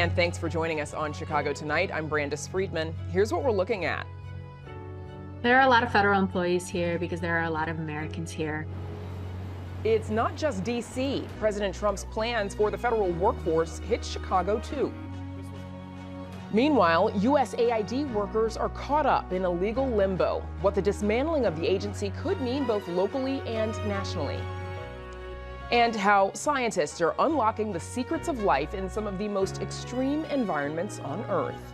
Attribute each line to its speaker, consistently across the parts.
Speaker 1: And thanks for joining us on Chicago Tonight. I'm Brandis Friedman. Here's what we're looking at.
Speaker 2: There are a lot of federal employees here because there are a lot of Americans here.
Speaker 1: It's not just D.C. President Trump's plans for the federal workforce hit Chicago, too. Meanwhile, USAID workers are caught up in a legal limbo. What the dismantling of the agency could mean both locally and nationally. And how scientists are unlocking the secrets of life in some of the most extreme environments on Earth.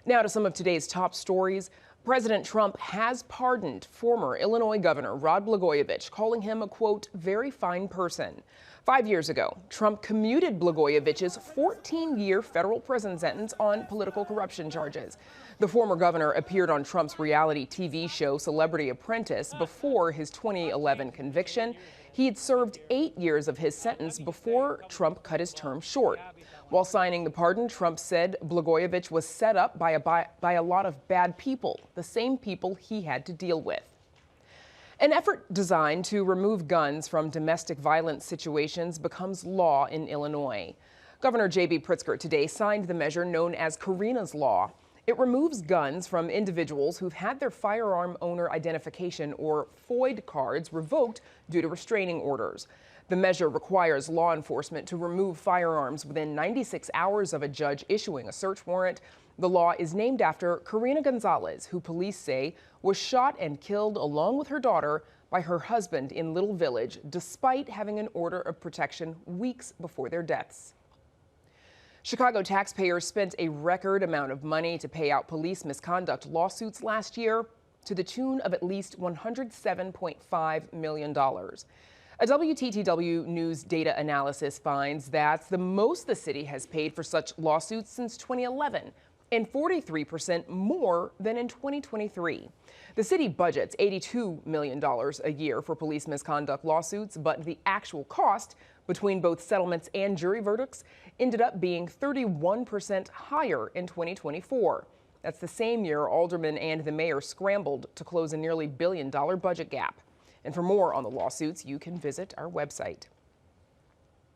Speaker 1: Now to some of today's top stories. President Trump has pardoned former Illinois Governor Rod Blagojevich, calling him a, quote, very fine person. 5 years ago, Trump commuted Blagojevich's 14-year federal prison sentence on political corruption charges. The former governor appeared on Trump's reality TV show Celebrity Apprentice before his 2011 conviction. He had served 8 years of his sentence before Trump cut his term short. While signing the pardon, Trump said Blagojevich was set up by a lot of bad people, the same people he had to deal with. An effort designed to remove guns from domestic violence situations becomes law in Illinois. Governor J.B. Pritzker today signed the measure known as Karina's Law. It removes guns from individuals who've had their firearm owner identification or FOID cards revoked due to restraining orders. The measure requires law enforcement to remove firearms within 96 hours of a judge issuing a search warrant. The law is named after Karina Gonzalez, who police say was shot and killed along with her daughter by her husband in Little Village, despite having an order of protection weeks before their deaths. Chicago taxpayers spent a record amount of money to pay out police misconduct lawsuits last year to the tune of at least $107.5 million. A WTTW News data analysis finds that's the most the city has paid for such lawsuits since 2011, and 43% more than in 2023. The city budgets $82 million a year for police misconduct lawsuits, but the actual cost between both settlements and jury verdicts ended up being 31% higher in 2024. That's the same year aldermen and the mayor scrambled to close a nearly $1 billion budget gap. And for more on the lawsuits, you can visit our website.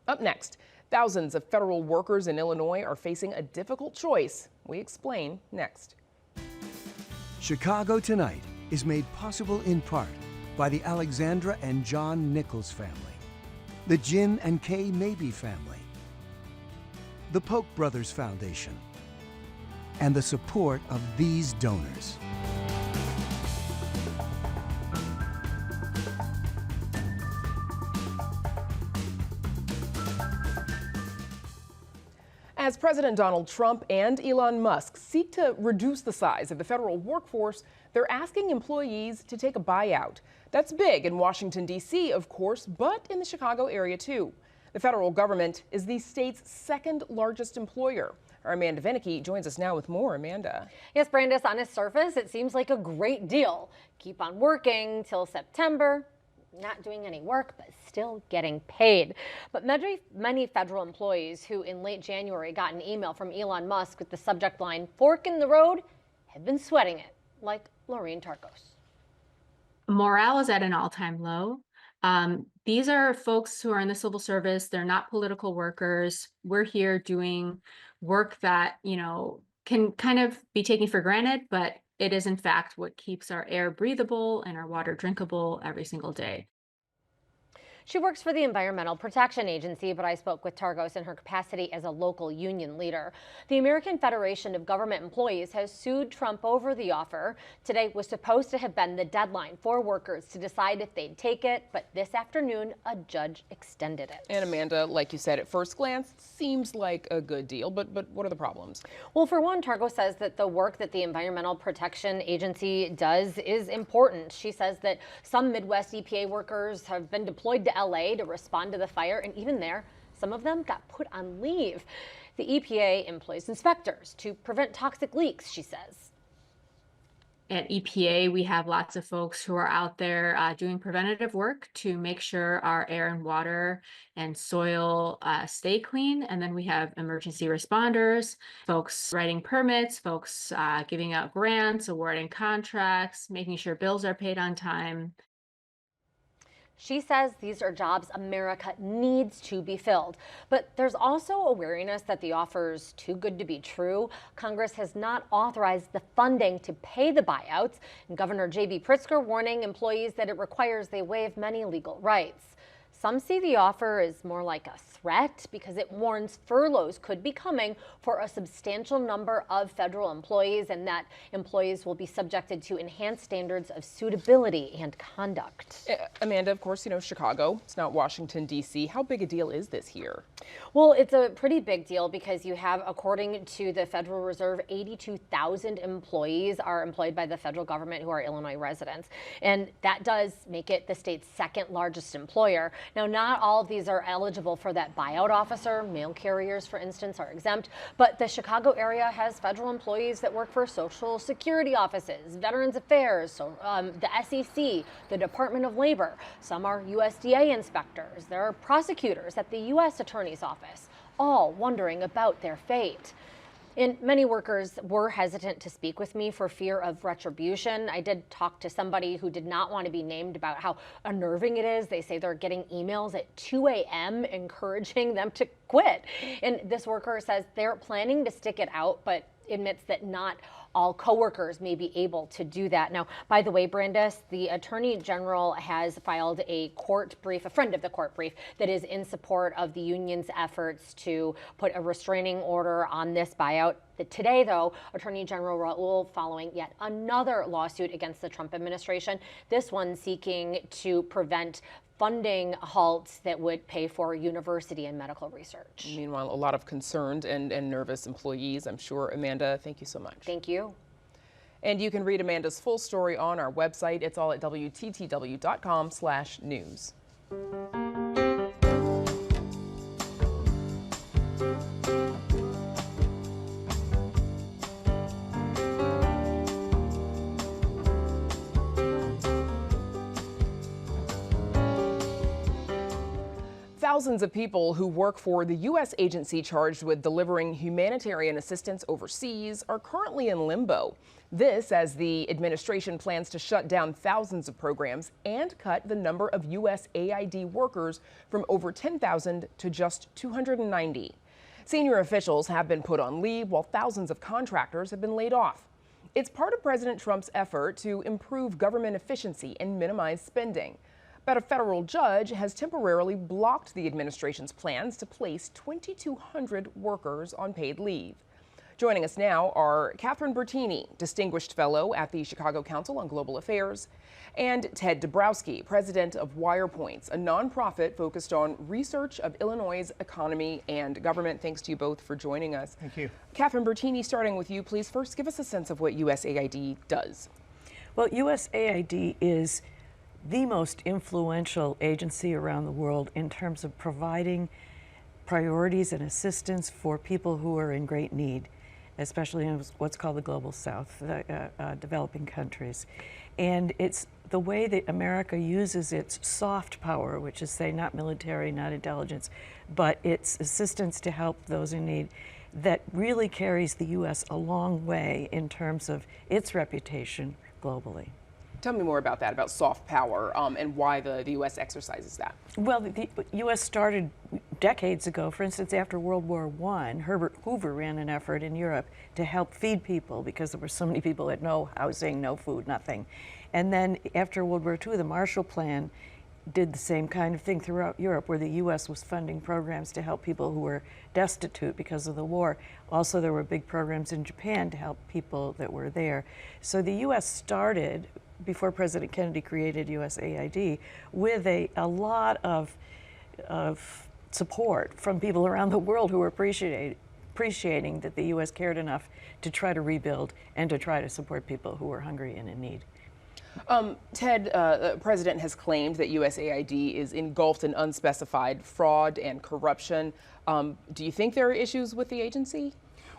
Speaker 1: Up next, thousands of federal workers in Illinois are facing a difficult choice. We explain next.
Speaker 3: Chicago Tonight is made possible in part by the Alexandra and John Nichols family, the Jim and Kay Mabey family, the Polk Brothers Foundation, and the support of these donors.
Speaker 1: As President Donald Trump and Elon Musk seek to reduce the size of the federal workforce, they're asking employees to take a buyout. That's big in Washington, D.C., of course, but in the Chicago area, too. The federal government is the state's second largest employer. Our Amanda Vinicky joins us now with more. Amanda.
Speaker 4: Yes, Brandis, on its surface, it seems like a great deal. Keep on working till September. Not doing any work, but still getting paid. But many federal employees who in late January got an email from Elon Musk with the subject line, "Fork in the road," have been sweating it, like Lorraine Tarkos.
Speaker 2: Morale is at an all-time low. These are folks who are in the civil service. They're not political workers. We're here doing work that, can kind of be taken for granted, but it is in fact what keeps our air breathable and our water drinkable every single day.
Speaker 4: She works for the Environmental Protection Agency, but I spoke with Targos in her capacity as a local union leader. The American Federation of Government Employees has sued Trump over the offer. Today was supposed to have been the deadline for workers to decide if they'd take it, but this afternoon, a judge extended it.
Speaker 1: And Amanda, like you said, at first glance, seems like a good deal, but what are the problems?
Speaker 4: Well, for one, Targos says that the work that the Environmental Protection Agency does is important. She says that some Midwest EPA workers have been deployed to LA to respond to the fire, and even there, some of them got put on leave. The EPA employs inspectors to prevent toxic leaks, she says.
Speaker 2: At EPA, we have lots of folks who are out there doing preventative work to make sure our air and water and soil stay clean. And then we have emergency responders, folks writing permits, folks giving out grants, awarding contracts, making sure bills are paid on time.
Speaker 4: She says these are jobs America needs to be filled. But there's also a wariness that the offer is too good to be true. Congress has not authorized the funding to pay the buyouts, and Governor J.B. Pritzker warning employees that it requires they waive many legal rights. Some see the offer as more like a threat because it warns furloughs could be coming for a substantial number of federal employees, and that employees will be subjected to enhanced standards of suitability and conduct.
Speaker 1: Amanda, of course, you know, Chicago, it's not Washington, D.C. How big a deal is this here?
Speaker 4: Well, it's a pretty big deal because you have, according to the Federal Reserve, 82,000 employees are employed by the federal government who are Illinois residents. And that does make it the state's second largest employer. Now, not all of these are eligible for that buyout officer. Mail carriers, for instance, are exempt. But the Chicago area has federal employees that work for Social Security offices, Veterans Affairs, the SEC, the Department of Labor. Some are USDA inspectors. There are prosecutors at the U.S. Attorney's Office, all wondering about their fate. And many workers were hesitant to speak with me for fear of retribution. I did talk to somebody who did not want to be named about how unnerving it is. They say they're getting emails at 2 a.m. encouraging them to quit. And this worker says they're planning to stick it out, but admits that not all coworkers may be able to do that. Now, by the way, Brandis, the Attorney General has filed a court brief, a friend of the court brief, that is in support of the union's efforts to put a restraining order on this buyout. Today, though, Attorney General Raoul following yet another lawsuit against the Trump administration, this one seeking to prevent funding halts that would pay for university and medical research.
Speaker 1: Meanwhile, a lot of concerned and nervous employees, I'm sure. Amanda, thank you so much.
Speaker 4: Thank you.
Speaker 1: And you can read Amanda's full story on our website. It's all at WTTW.com/news. Thousands of people who work for the U.S. agency charged with delivering humanitarian assistance overseas are currently in limbo. This as the administration plans to shut down thousands of programs and cut the number of USAID workers from over 10,000 to just 290. Senior officials have been put on leave while thousands of contractors have been laid off. It's part of President Trump's effort to improve government efficiency and minimize spending. But a federal judge has temporarily blocked the administration's plans to place 2,200 workers on paid leave. Joining us now are Catherine Bertini, Distinguished Fellow at the Chicago Council on Global Affairs, and Ted Dabrowski, President of WirePoints, a nonprofit focused on research of Illinois' economy and government. Thanks to you both for joining us.
Speaker 5: Thank you.
Speaker 1: Catherine Bertini, starting with you, please first give us a sense of what USAID does.
Speaker 6: Well, USAID is the most influential agency around the world in terms of providing priorities and assistance for people who are in great need, especially in what's called the Global South, the developing countries. And it's the way that America uses its soft power, which is, say, not military, not intelligence, but its assistance to help those in need, that really carries the U.S. a long way in terms of its reputation globally.
Speaker 1: Tell me more about that, about soft power, and why the U.S. exercises that.
Speaker 6: Well, the U.S. started decades ago. For instance, after World War I, Herbert Hoover ran an effort in Europe to help feed people because there were so many people that had no housing, no food, nothing. And then after World War II, the Marshall Plan did the same kind of thing throughout Europe, where the U.S. was funding programs to help people who were destitute because of the war. Also, there were big programs in Japan to help people that were there. So the U.S. started, before President Kennedy created USAID, with a lot of support from people around the world who were appreciating that the U.S. cared enough to try to rebuild and to try to support people who were hungry and in need.
Speaker 1: Ted, the president has claimed that USAID is engulfed in unspecified fraud and corruption. Do you think there are issues with the agency?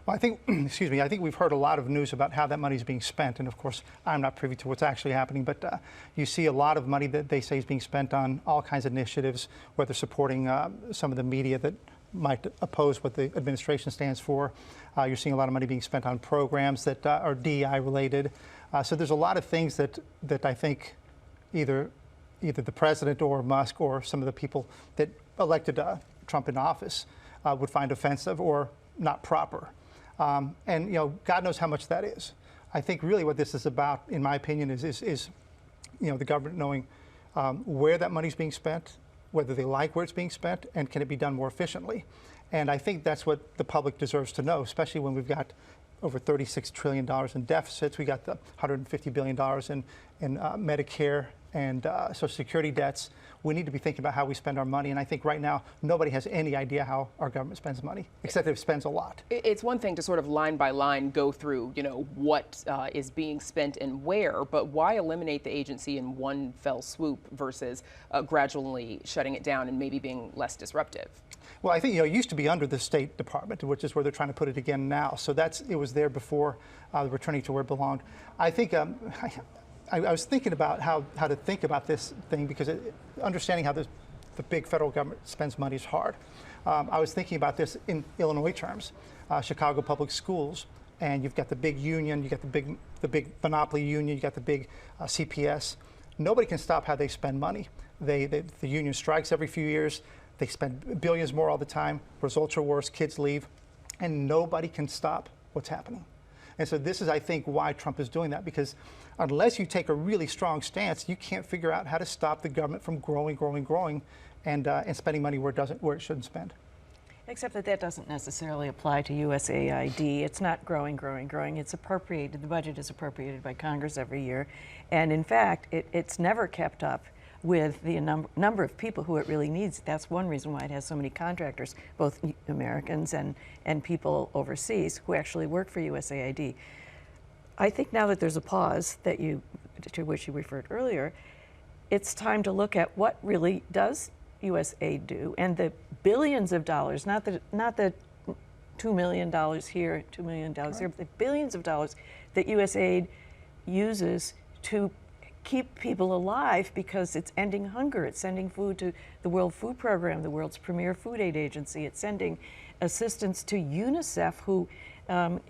Speaker 5: Well, I think, excuse me, I think we've heard a lot of news about how that money is being spent. And of course, I'm not privy to what's actually happening, but you see a lot of money that they say is being spent on all kinds of initiatives, whether supporting some of the media that might oppose what the administration stands for. You're seeing a lot of money being spent on programs that are DEI related. So there's a lot of things that I think either either the president or Musk or some of the people that elected Trump in office would find offensive or not proper. And God knows how much that is. I think really what this is about, in my opinion, is the government knowing where that money's being spent, whether they like where it's being spent, and can it be done more efficiently. And I think that's what the public deserves to know, especially when we've got over $36 trillion in deficits. We got the $150 billion in Medicare and Social Security debts. We need to be thinking about how we spend our money. And I think right now, nobody has any idea how our government spends money, except it spends a lot.
Speaker 1: It's one thing to sort of line by line go through, what is being spent and where, but why eliminate the agency in one fell swoop versus gradually shutting it down and maybe being less disruptive?
Speaker 5: Well, I think it used to be under the State Department, which is where they're trying to put it again now. So it was there before returning to where it belonged. I think I was thinking about how to think about this thing because understanding how the big federal government spends money is hard. I was thinking about this in Illinois terms, Chicago Public Schools, and you've got the big union, you got the big monopoly union, you got the big CPS. Nobody can stop how they spend money. The union strikes every few years. They spend billions more all the time. Results are worse. Kids leave, and nobody can stop what's happening. And so this is, I think, why Trump is doing that, because unless you take a really strong stance, you can't figure out how to stop the government from growing, and spending money where it shouldn't spend.
Speaker 6: Except that doesn't necessarily apply to USAID. It's not growing. It's appropriated. The budget is appropriated by Congress every year. And in fact, it's never kept up with the number of people who it really needs. That's one reason why it has so many contractors, both Americans and people overseas who actually work for USAID. I think now that there's a pause to which you referred earlier, it's time to look at what really does USAID do, and the billions of dollars, not the $2 million here, $2 million here, but the billions of dollars that USAID uses to keep people alive because it's ending hunger. It's sending food to the World Food Program, the world's premier food aid agency. It's sending assistance to UNICEF, who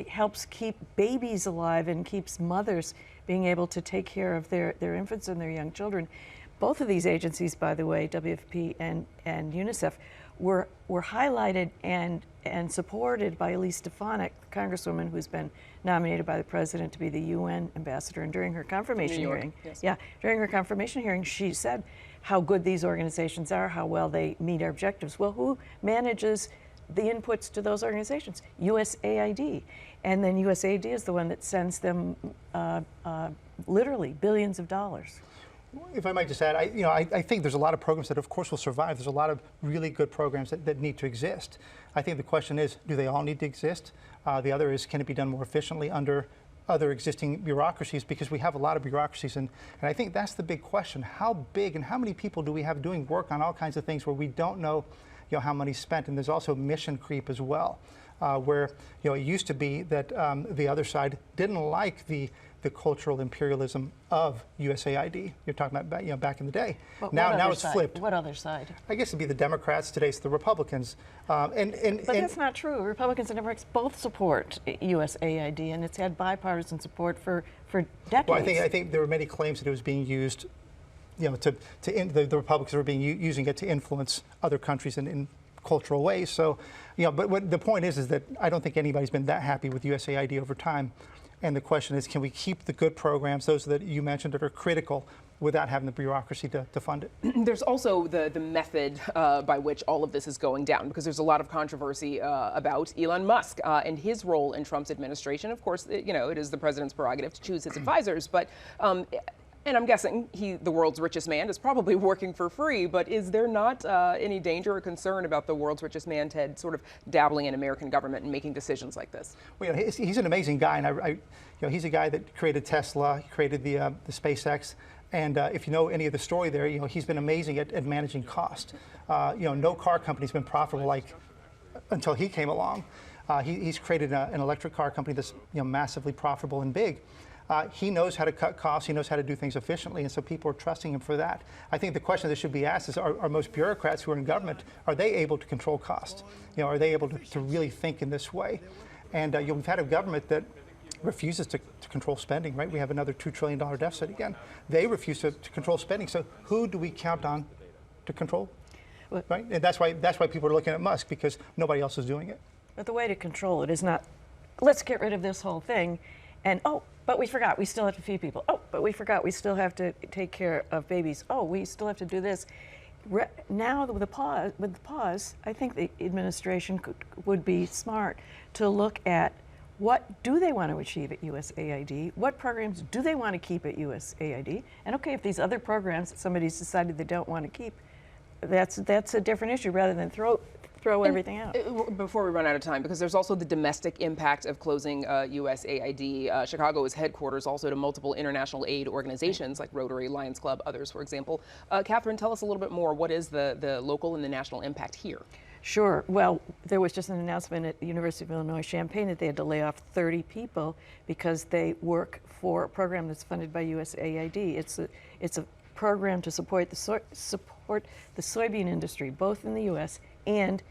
Speaker 6: helps keep babies alive and keeps mothers being able to take care of their infants and their young children. Both of these agencies, by the way, WFP and UNICEF, were highlighted and supported by Elise Stefanik, the Congresswoman who's been nominated by the President to be the UN ambassador. And during her confirmation hearing, during her confirmation hearing, she said how good these organizations are, how well they meet our objectives. Well, who manages the inputs to those organizations? USAID. And then USAID is the one that sends them literally billions of dollars.
Speaker 5: If I might just add, I think there's a lot of programs that, of course, will survive. There's a lot of really good programs that need to exist. I think the question is, do they all need to exist? The other is, can it be done more efficiently under other existing bureaucracies? Because we have a lot of bureaucracies, and I think that's the big question. How big and how many people do we have doing work on all kinds of things where we don't know, how money's spent? And there's also mission creep as well, where it used to be that the other side didn't like the cultural imperialism of USAID. You're talking about back in the day.
Speaker 6: But
Speaker 5: now it's flipped.
Speaker 6: What other side?
Speaker 5: I guess it'd be the Democrats. Today it's the Republicans.
Speaker 6: But that's not true. Republicans and Democrats both support USAID, and it's had bipartisan support for decades.
Speaker 5: Well, I think there were many claims that it was being used, the Republicans were using it to influence other countries in cultural ways. So, but what the point is that I don't think anybody's been that happy with USAID over time. And the question is, can we keep the good programs, those that you mentioned that are critical, without having the bureaucracy to fund it?
Speaker 1: There's also the method by which all of this is going down, because there's a lot of controversy about Elon Musk and his role in Trump's administration. Of course, it is the president's prerogative to choose his advisors, but and I'm guessing the world's richest man is probably working for free, but is there not any danger or concern about the world's richest man, Ted, sort of dabbling in American government and making decisions like this?
Speaker 5: Well, he's an amazing guy, and he's a guy that created Tesla, he created the SpaceX, and if you know any of the story there, he's been amazing at managing cost. No car company's been profitable until he came along. He's created an electric car company that's massively profitable and big. He knows how to cut costs. He knows how to do things efficiently, and so people are trusting him for that. I think the question that should be asked is, are most bureaucrats who are in government, are they able to control cost? Are they able to really think in this way? And we've had a government that refuses to control spending, right? We have another $2 trillion deficit again. They refuse to control spending. So who do we count on to control? Right? And that's why people are looking at Musk, because nobody else is doing it.
Speaker 6: But the way to control it is not, let's get rid of this whole thing, and oh, but we forgot, we still have to feed people. Oh, but we forgot, we still have to take care of babies. Oh, we still have to do this. Now with the pause, I think the administration would be smart to look at what do they want to achieve at USAID? What programs do they want to keep at USAID? And okay, if these other programs that somebody's decided they don't want to keep, that's a different issue rather than throw everything out.
Speaker 1: Before we run out of time, because there's also the domestic impact of closing USAID. Chicago is headquarters also to multiple international aid organizations like Rotary, Lions Club, others, for example. Catherine, tell us a little bit more. What is the local and the national impact here? Sure.
Speaker 6: Well, there was just an announcement at the University of Illinois Champaign that they had to lay off 30 people because they work for a program that's funded by USAID. It's a program to support the soybean industry, both in the U.S. and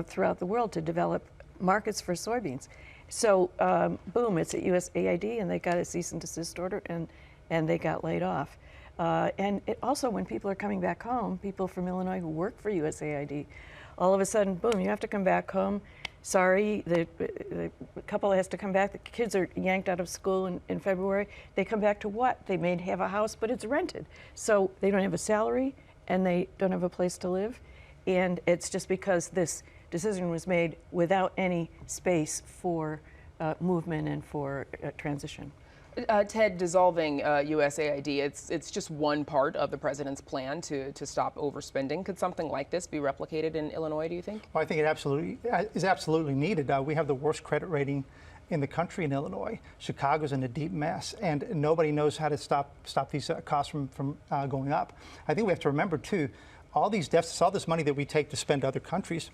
Speaker 6: throughout the world, to develop markets for soybeans. So boom, it's at USAID, and they got a cease and desist order, and they got laid off. And it also, when people are coming back home, people from Illinois who work for USAID, all of a sudden, boom, you have to come back home. Sorry, the couple has to come back. The kids are yanked out of school in February. They come back to what? They may have a house, but it's rented. So they don't have a salary, and they don't have a place to live. And it's just because this decision was made without any space for movement and for transition.
Speaker 1: Ted, dissolving USAID, it's just one part of the president's plan to stop overspending. Could something like this be replicated in Illinois, do you think?
Speaker 5: Well, I think it is absolutely needed. We have the worst credit rating in the country in Illinois. Chicago's in a deep mess, and nobody knows how to stop these costs from going up. I think we have to remember, too, all these deficits, all this money that we take to spend to other countries,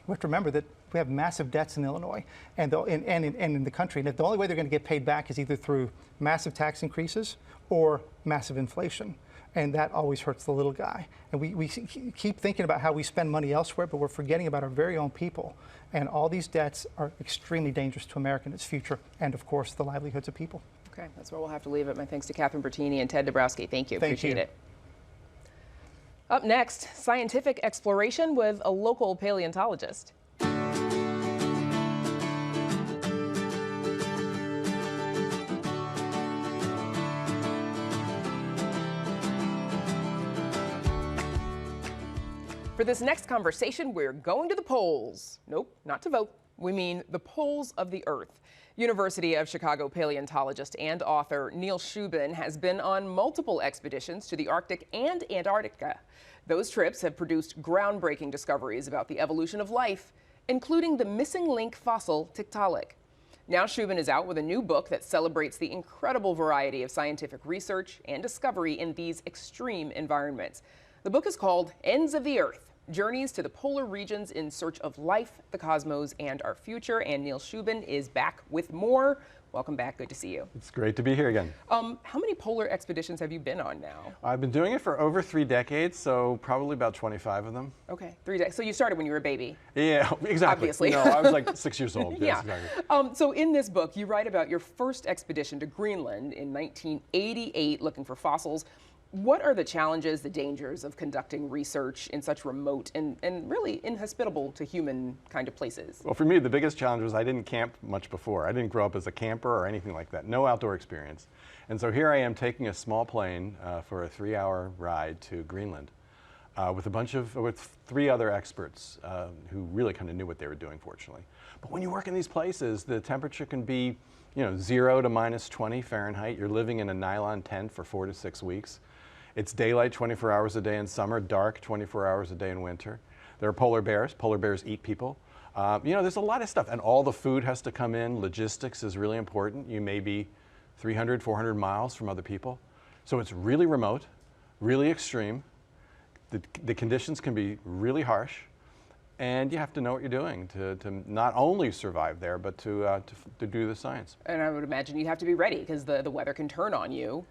Speaker 5: we have to remember that we have massive debts in Illinois and in the country. And if the only way they're going to get paid back is either through massive tax increases or massive inflation. And that always hurts the little guy. And we keep thinking about how we spend money elsewhere, but we're forgetting about our very own people. And all these debts are extremely dangerous to America and its future, and of course, the livelihoods of people.
Speaker 1: Okay, that's where we'll have to leave it. My thanks to Catherine Bertini and Ted Dabrowski. Thank you. Appreciate it. Up next, scientific exploration with a local paleontologist. For this next conversation, we're going to the poles. Nope, not to vote. We mean the poles of the Earth. University of Chicago paleontologist and author Neil Shubin has been on multiple expeditions to the Arctic and Antarctica. Those trips have produced groundbreaking discoveries about the evolution of life, including the missing link fossil Tiktaalik. Now Shubin is out with a new book that celebrates the incredible variety of scientific research and discovery in these extreme environments. The book is called Ends of the Earth: Journeys to the Polar Regions in Search of Life, the Cosmos, and Our Future. And Neil Shubin is back with more. Welcome back. Good to see you.
Speaker 7: It's great to be here again.
Speaker 1: How many polar expeditions have you been on now?
Speaker 7: I've been doing it for over 3 decades, so probably about 25 of them.
Speaker 1: Okay, 3 decades. So you started when you were a baby?
Speaker 7: Yeah, exactly.
Speaker 1: Obviously.
Speaker 7: No, I was like 6 years old.
Speaker 1: Yeah.
Speaker 7: Yes, exactly.
Speaker 1: So in this book, you write about your first expedition to Greenland in 1988, looking for fossils. What are the challenges, the dangers of conducting research in such remote and really inhospitable to human kind of places?
Speaker 7: Well, for me, the biggest challenge was I didn't camp much before. I didn't grow up as a camper or anything like that. No outdoor experience. And so here I am taking a small plane for a 3-hour ride to Greenland with 3 other experts who really kind of knew what they were doing, fortunately. But when you work in these places, the temperature can be 0 to -20 Fahrenheit. You're living in a nylon tent for 4 to 6 weeks. It's daylight 24 hours a day in summer, dark 24 hours a day in winter. There are polar bears. Polar bears eat people. There's a lot of stuff. And all the food has to come in. Logistics is really important. You may be 300, 400 miles from other people. So it's really remote, really extreme. The conditions can be really harsh. And you have to know what you're doing to not only survive there, but to do the science.
Speaker 1: And I would imagine you have to be ready because the weather can turn on you.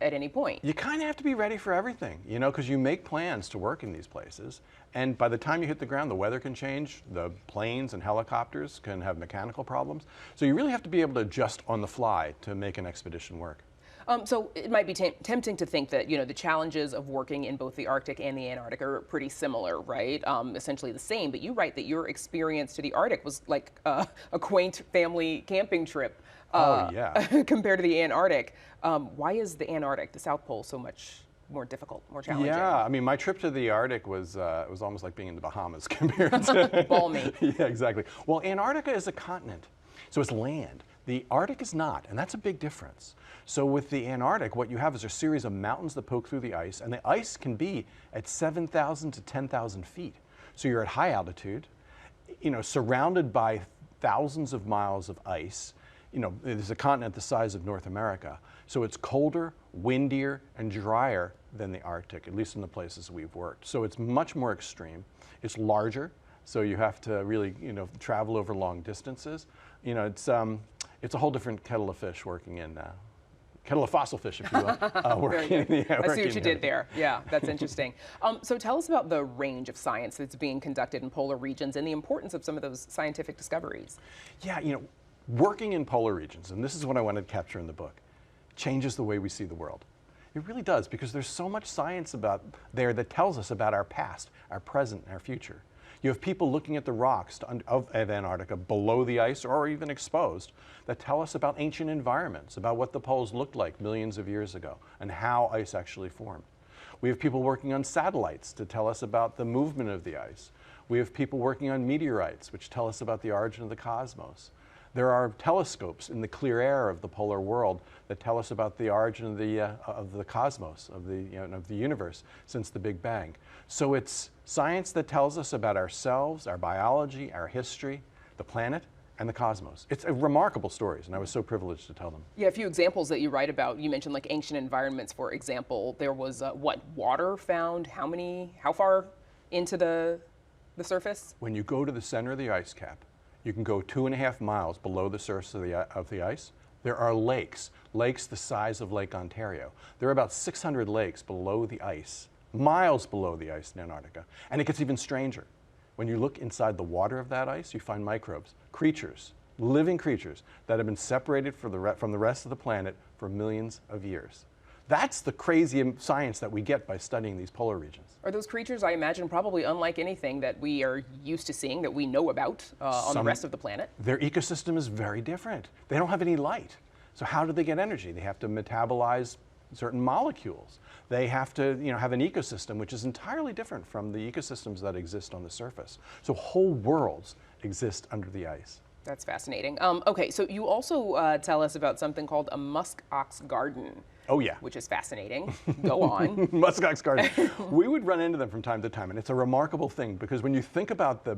Speaker 1: at any point.
Speaker 7: You kind of have to be ready for everything, you know, because you make plans to work in these places, and by the time you hit the ground, the weather can change, the planes and helicopters can have mechanical problems, so you really have to be able to adjust on the fly to make an expedition work.
Speaker 1: So it might be tempting to think that, you know, the challenges of working in both the Arctic and the Antarctic are pretty similar, right? Essentially the same, but you write that your experience to the Arctic was like a quaint family camping trip.
Speaker 7: Oh, yeah.
Speaker 1: Compared to the Antarctic. Why is the Antarctic, the South Pole, so much more difficult, more challenging?
Speaker 7: Yeah, I mean, my trip to the Arctic was it was almost like being in the Bahamas compared to
Speaker 1: balmy.
Speaker 7: Yeah, exactly. Well, Antarctica is a continent, so it's land. The Arctic is not, and that's a big difference. So with the Antarctic, what you have is a series of mountains that poke through the ice, and the ice can be at 7,000 to 10,000 feet. So you're at high altitude, you know, surrounded by thousands of miles of ice. You know, it is a continent the size of North America. So it's colder, windier, and drier than the Arctic, at least in the places we've worked. So it's much more extreme. It's larger, so you have to really, you know, travel over long distances. You know, it's a whole different kettle of fish working in, kettle of fossil fish, if you will, working in the
Speaker 1: I see what you did there. Yeah, that's interesting. So tell us about the range of science that's being conducted in polar regions and the importance of some of those scientific discoveries.
Speaker 7: Yeah, you know, working in polar regions, and this is what I wanted to capture in the book, changes the way we see the world. It really does, because there's so much science about there that tells us about our past, our present, and our future. You have people looking at the rocks of Antarctica below the ice or even exposed that tell us about ancient environments, about what the poles looked like millions of years ago and how ice actually formed. We have people working on satellites to tell us about the movement of the ice. We have people working on meteorites, which tell us about the origin of the cosmos. There are telescopes in the clear air of the polar world that tell us about the origin of the cosmos, of the universe since the Big Bang. So it's science that tells us about ourselves, our biology, our history, the planet, and the cosmos. It's remarkable stories, and I was so privileged to tell them.
Speaker 1: Yeah, a few examples that you write about. You mentioned like ancient environments, for example. There was water found? How far into the surface?
Speaker 7: When you go to the center of the ice cap, you can go 2.5 miles below the surface of the ice. There are lakes the size of Lake Ontario. There are about 600 lakes below the ice, miles below the ice in Antarctica. And it gets even stranger. When you look inside the water of that ice, you find microbes, creatures, living creatures that have been separated from the rest of the planet for millions of years. That's the crazy science that we get by studying these polar regions.
Speaker 1: Are those creatures, I imagine, probably unlike anything that we are used to seeing, that we know about on the rest of the planet?
Speaker 7: Their ecosystem is very different. They don't have any light. So how do they get energy? They have to metabolize certain molecules. They have to, have an ecosystem which is entirely different from the ecosystems that exist on the surface. So whole worlds exist under the ice.
Speaker 1: That's fascinating. Okay, so you also tell us about something called a musk ox garden.
Speaker 7: Oh, yeah.
Speaker 1: Which is fascinating. Go on.
Speaker 7: Musk ox garden. We would run into them from time to time, and it's a remarkable thing because when you think about the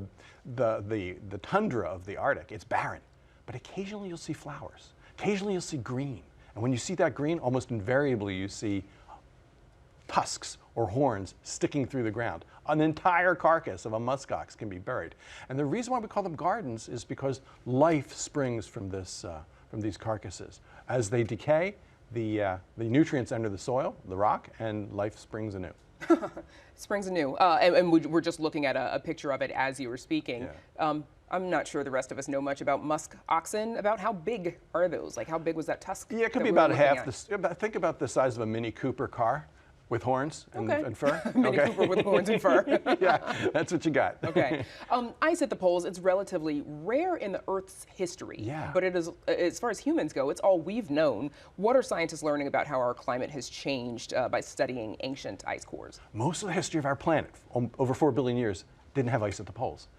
Speaker 7: tundra of the Arctic, it's barren. But occasionally you'll see flowers. Occasionally you'll see green. And when you see that green, almost invariably you see tusks or horns sticking through the ground. An entire carcass of a musk ox can be buried. And the reason why we call them gardens is because life springs from these carcasses. As they decay, the nutrients enter the soil, the rock, and life springs anew.
Speaker 1: Springs anew. And we're just looking at a picture of it as you were speaking.
Speaker 7: Yeah.
Speaker 1: I'm not sure the rest of us know much about musk oxen. About how big are those? Like how big was that tusk?
Speaker 7: Yeah, it could be about think about the size of a Mini Cooper car with horns and fur.
Speaker 1: Mini Cooper with horns and fur.
Speaker 7: Yeah, that's what you got.
Speaker 1: Okay. Ice at the poles, it's relatively rare in the Earth's history.
Speaker 7: Yeah.
Speaker 1: But it is, as far as humans go, it's all we've known. What are scientists learning about how our climate has changed by studying ancient ice cores?
Speaker 7: Most of the history of our planet, over 4 billion years, didn't have ice at the poles.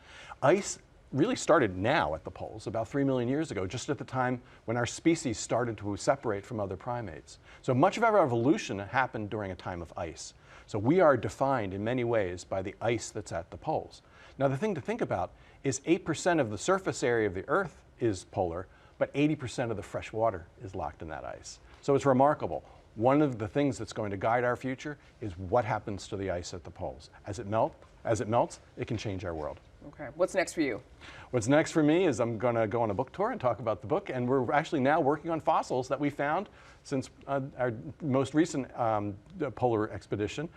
Speaker 7: Ice really started now at the poles, about 3 million years ago, just at the time when our species started to separate from other primates. So much of our evolution happened during a time of ice. So we are defined in many ways by the ice that's at the poles. Now the thing to think about is 8% of the surface area of the Earth is polar, but 80% of the fresh water is locked in that ice. So it's remarkable. One of the things that's going to guide our future is what happens to the ice at the poles. As it melts, it can change our world.
Speaker 1: Okay, what's next for you?
Speaker 7: What's next for me is I'm going to go on a book tour and talk about the book, and we're actually now working on fossils that we found since our most recent polar expedition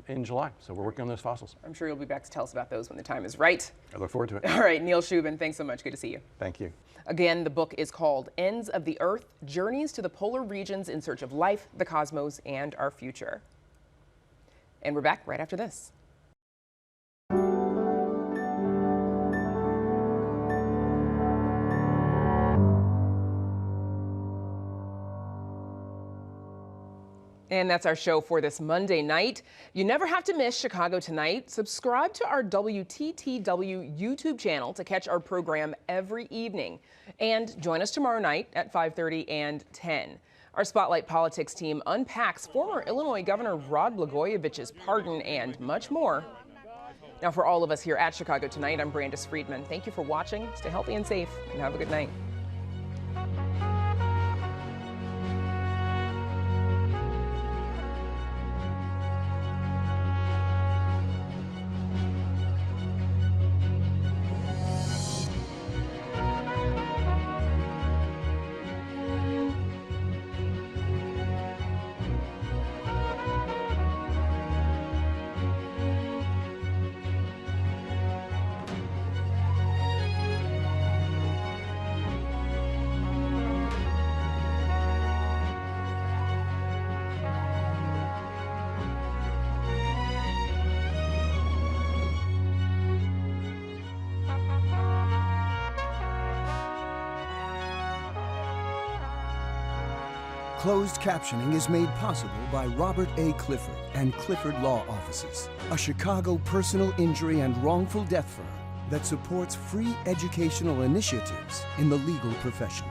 Speaker 7: in July. So we're working on those fossils.
Speaker 1: I'm sure you'll be back to tell us about those when the time is right.
Speaker 7: I look forward to it.
Speaker 1: All right, Neil Shubin, thanks so much. Good to see you.
Speaker 7: Thank you.
Speaker 1: Again, the book is called Ends of the Earth, Journeys to the Polar Regions in Search of Life, the Cosmos, and Our Future. And we're back right after this. And that's our show for this Monday night. You never have to miss Chicago Tonight. Subscribe to our WTTW YouTube channel to catch our program every evening. And join us tomorrow night at 5:30 and 10. Our Spotlight Politics team unpacks former Illinois Governor Rod Blagojevich's pardon and much more. Now, for all of us here at Chicago Tonight, I'm Brandis Friedman. Thank you for watching. Stay healthy and safe, and have a good night.
Speaker 3: Closed captioning is made possible by Robert A. Clifford and Clifford Law Offices, a Chicago personal injury and wrongful death firm that supports free educational initiatives in the legal profession.